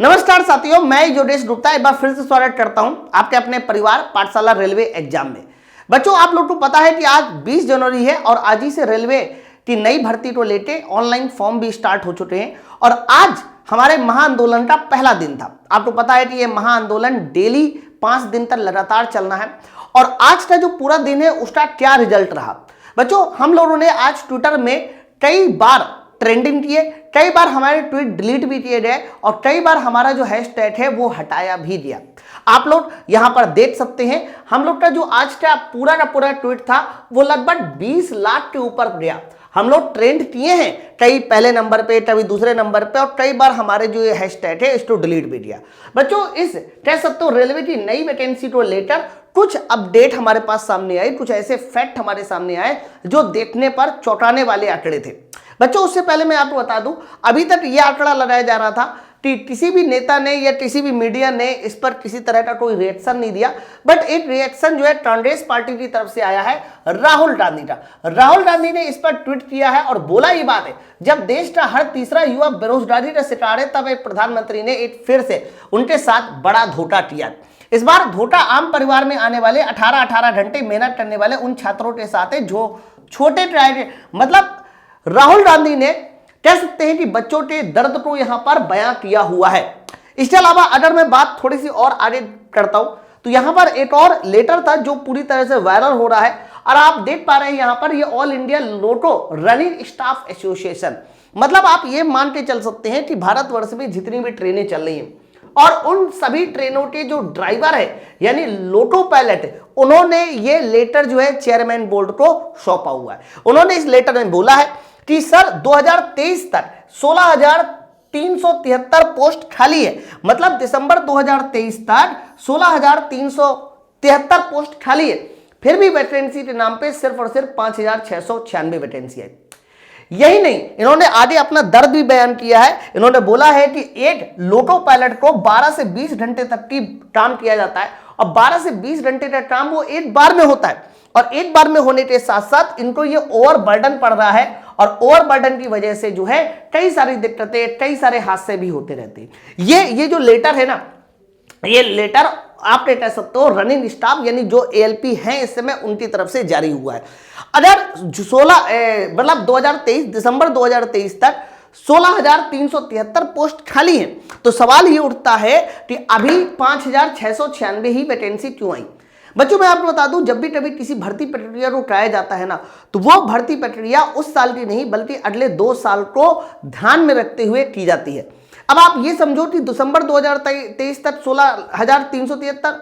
नमस्कार साथियों, मैं योगेश गुप्ता एक बार फिर से स्वागत करता हूं आपके अपने परिवार पाठशाला रेलवे एग्जाम में। बच्चों, आप लोग को पता है कि आज 20 जनवरी है और आज ही से रेलवे की नई भर्ती को लेके ऑनलाइन फॉर्म भी स्टार्ट हो चुके हैं और आज हमारे महाआंदोलन का पहला दिन था। आपको पता है कि ये महाआंदोलन डेली 5 दिन तक लगातार चलना है और आज का जो पूरा दिन है उसका क्या रिजल्ट रहा। बच्चों, हम लोगों ने आज ट्विटर में कई बार ट्रेंडिंग किए, कई बार हमारे ट्वीट डिलीट भी किए गए और कई बार हमारा जो हैशटैग है वो हटाया भी गया। आप लोग यहां पर देख सकते हैं, हम लोग का जो आज का पूरा ट्वीट था वो लगभग 20 लाख के ऊपर गया। हम लोग ट्रेंड किए हैं, कई पहले नंबर पे, कभी दूसरे नंबर पे और कई बार हमारे जो ये हैशटैग है इसको डिलीट भी किया। बच्चों, इस कह सकते हो रेलवे की नई वैकेंसी को लेकर कुछ अपडेट हमारे पास सामने आई, कुछ ऐसे फैक्ट हमारे सामने आए जो देखने पर चौंकाने वाले आंकड़े थे। बच्चों, उससे पहले मैं आपको बता दूं, अभी तक यह आंकड़ा लगाया जा रहा था कि किसी भी नेता ने या किसी भी मीडिया ने इस पर किसी तरह का कोई रिएक्शन नहीं दिया, बट एक रिएक्शन जो है कांग्रेस पार्टी की तरफ से आया है राहुल गांधी का। राहुल गांधी ने इस पर ट्वीट किया है और बोला ये बात है, जब देश का हर तीसरा युवा बेरोजगारी का शिकार है तब एक प्रधानमंत्री ने एक फिर से उनके साथ बड़ा धोखा किया। इस बार धोखा आम परिवार में आने वाले 18 घंटे मेहनत करने वाले उन छात्रों के साथ है जो छोटे मतलब राहुल गांधी ने कह सकते हैं कि बच्चों के दर्द को यहां पर बयां किया हुआ है। इसके अलावा अगर मैं बात थोड़ी सी और आगे करता हूं तो यहां पर एक और लेटर था जो पूरी तरह से वायरल हो रहा है और आप देख पा रहे हैं यहां पर ये ऑल इंडिया लोटो रनिंग स्टाफ एसोसिएशन, मतलब आप ये मान के चल सकते हैं कि भारतवर्ष में जितनी भी ट्रेनें चल रही हैं और उन सभी ट्रेनों के जो ड्राइवर है यानी लोटो पायलट, उन्होंने ये लेटर जो है चेयरमैन बोर्ड को सौंपा हुआ है। उन्होंने इस लेटर में बोला है कि सर 2023 तक 16,373 पोस्ट खाली है, मतलब दिसंबर 2023 तक 16,373 पोस्ट खाली है, फिर भी वैकेंसी के नाम पे सिर्फ और सिर्फ 5,696 वैकेंसी है। यही नहीं, इन्होंने आगे अपना दर्द भी बयान किया है। इन्होंने बोला है कि एक लोटो पायलट को 12 से 20 घंटे तक की काम किया जाता है और 12 से 20 घंटे का काम वो एक बार में होता है और एक बार में होने के साथ साथ इनको ये ओवर बर्डन पड़ रहा है और ओवर बर्डन की वजह से जो है कई सारी दिक्कतें, कई सारे हादसे भी होते रहते हैं। ये जो लेटर है ना, ये लेटर आप कह सकते हो रनिंग स्टाफ यानी जो एएलपी हैं इस समय उनकी तरफ से जारी हुआ है। अगर 2023 दिसंबर 2023 तक 16,373 पोस्ट खाली हैं तो सवाल ये उठता है कि अभी 5,696 ही वैकेंसी क्यों आई। बच्चों, मैं आपको बता दूं, जब भी कभी किसी भर्ती प्रक्रिया को कराया जाता है ना तो वो भर्ती प्रक्रिया उस साल की नहीं बल्कि अगले 2 साल को ध्यान में रखते हुए की जाती है। अब आप ये समझो कि दिसंबर 2023 तक 16,373,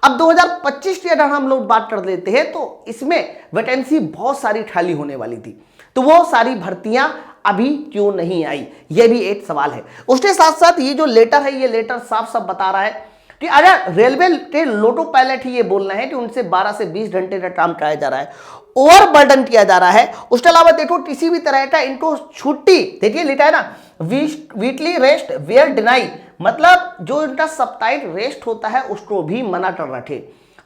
अब 2025 की अगर हम लोग बात कर लेते हैं तो इसमें वैकेंसी बहुत सारी खाली होने वाली थी, तो वो सारी भर्तियां अभी क्यों नहीं आई, ये भी एक सवाल है। उसके साथ साथ ये जो लेटर है ये लेटर साफ साफ बता रहा है कि अगर रेलवे के लोटो पायलट ही ये बोल रहे हैं कि उनसे 12 से 20 घंटे का काम कराया जा रहा है, ओवर बर्डन किया जा रहा है, उसके अलावा देखो किसी भी तरह का इनको छुट्टी, देखिए लिखा है ना वीकली रेस्ट वेयर डिनाई, मतलब जो इनका साप्ताहिक रेस्ट होता है उसको भी मना कर रखे।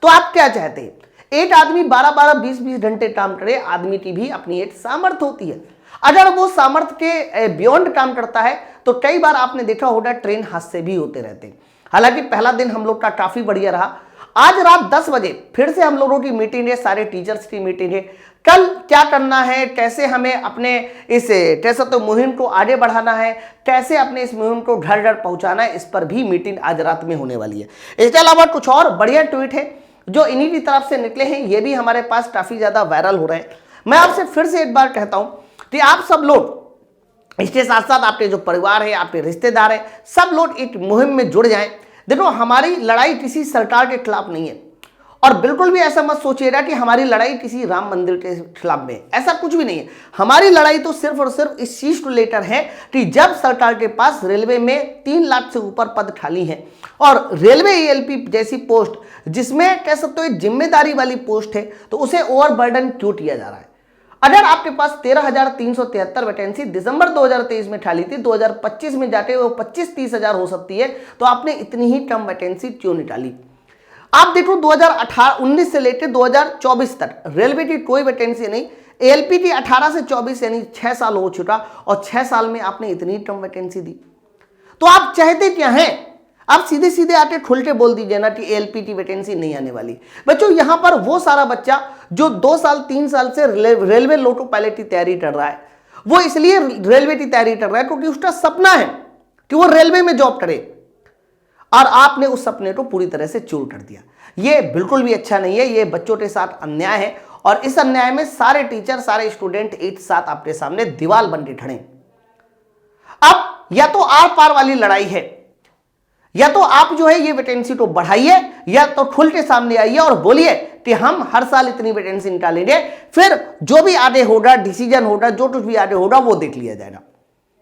तो आप क्या चाहते हैं, एक आदमी 12-12 20-20 घंटे काम करे, आदमी की भी अपनी एक सामर्थ्य होती है। अगर वो सामर्थ्य के बियॉन्ड काम करता है तो कई बार आपने देखा होगा ट्रेन हादसे भी होते रहते हैं। हालांकि पहला दिन हम लोग का काफी बढ़िया रहा। आज रात 10 बजे फिर से हम लोगों की मीटिंग है, सारे टीचर्स की मीटिंग है, कल क्या करना है, कैसे हमें अपने इस कैसे तो मुहिम को आगे बढ़ाना है, कैसे अपने इस मुहिम को घर घर पहुंचाना है, इस पर भी मीटिंग आज रात में होने वाली है। इसके अलावा कुछ और बढ़िया ट्वीट है जो इन्हीं की तरफ से निकले हैं, ये भी हमारे पास काफी ज्यादा वायरल हो रहे हैं। मैं आपसे फिर से एक बार कहता हूं कि आप सब लोग, इसके साथ साथ आपके जो परिवार है, आपके रिश्तेदार है, सब लोग एक मुहिम में जुड़ जाएं। देखो, हमारी लड़ाई किसी सरकार के खिलाफ नहीं है और बिल्कुल भी ऐसा मत सोचिएगा कि हमारी लड़ाई किसी राम मंदिर के खिलाफ में, ऐसा कुछ भी नहीं है। हमारी लड़ाई तो सिर्फ और सिर्फ इस चीज को लेकर है कि जब सरकार के पास रेलवे में 3 लाख से ऊपर पद खाली हैं और रेलवे एएलपी जैसी पोस्ट जिसमें कह सकते हो जिम्मेदारी वाली पोस्ट है तो उसे ओवर बर्डन क्यों किया जा रहा है। अगर आपके पास 13,373 वैकेंसी दिसंबर 2023 में खाली थी, 2025 में जाके वो 25-30 हजार हो सकती है, तो आपने इतनी ही कम वैकेंसी क्यों निकाली। आप देखो 2019 से लेकर 2024 तक रेलवे की कोई वैकेंसी नहीं, एएलपी की 18 से 24 यानी 6 साल हो चुका और 6 साल में आपने इतनी कम वैकेंसी दी। तो आप चाहते क्या हैं? आप सीधे सीधे आके खुलटे बोल दीजिए ना कि एलपीटी वैकेंसी नहीं आने वाली। बच्चों यहां पर वो सारा बच्चा जो 2 साल 3 साल से रेलवे लोको पायलट की तैयारी कर रहा है, वो इसलिए रेलवे की तैयारी कर रहा है क्योंकि उसका सपना है कि वो रेलवे में जॉब करे, और आपने उस सपने को पूरी तरह से चूर कर दिया। ये बिल्कुल भी अच्छा नहीं है, ये बच्चों के साथ अन्याय है, और इस अन्याय में सारे टीचर सारे स्टूडेंट एक साथ आपके सामने दीवार बन के खड़े। अब या तो आर पार वाली लड़ाई है, या तो आप जो है ये वैकेंसी को बढ़ाइए, या तो खुल के सामने आइए और बोलिए कि हम हर साल इतनी वैकेंसी निकालेंगे, फिर जो भी आगे होगा, डिसीजन होगा, जो कुछ भी आगे होगा वो देख लिया जाएगा।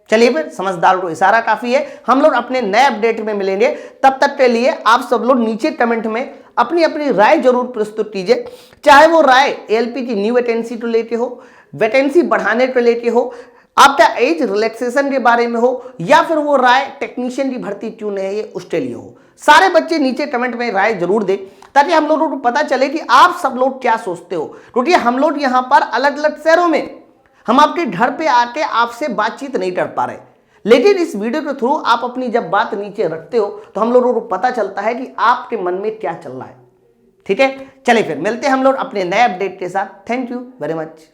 चलिए फिर, समझदार को इशारा काफी है। हम लोग अपने नए अपडेट में मिलेंगे, तब तक के लिए आप सब लोग नीचे कमेंट में अपनी अपनी राय जरूर प्रस्तुत कीजिए, चाहे वो राय एलपी की न्यू वैकेंसी को लेके हो, वैकेंसी बढ़ाने को लेके हो, आपका एज रिलैक्सेशन के बारे में हो, या फिर वो राय टेक्नीशियन की भर्ती क्यों नहीं है उसके लिए हो। सारे बच्चे नीचे कमेंट में राय जरूर दें, ताकि हम लोगों को पता चले कि आप सब लोग क्या सोचते हो, क्योंकि हम लोग यहाँ पर अलग अलग शहरों में, हम आपके घर पे आके आपसे बातचीत नहीं कर पा रहे, लेकिन इस वीडियो के थ्रू आप अपनी जब बात नीचे रखते हो तो हम लोगों को पता चलता है कि आपके मन में क्या चल रहा है। ठीक है, चलिए फिर मिलते हैं हम लोग अपने नए अपडेट के साथ। Thank you very much.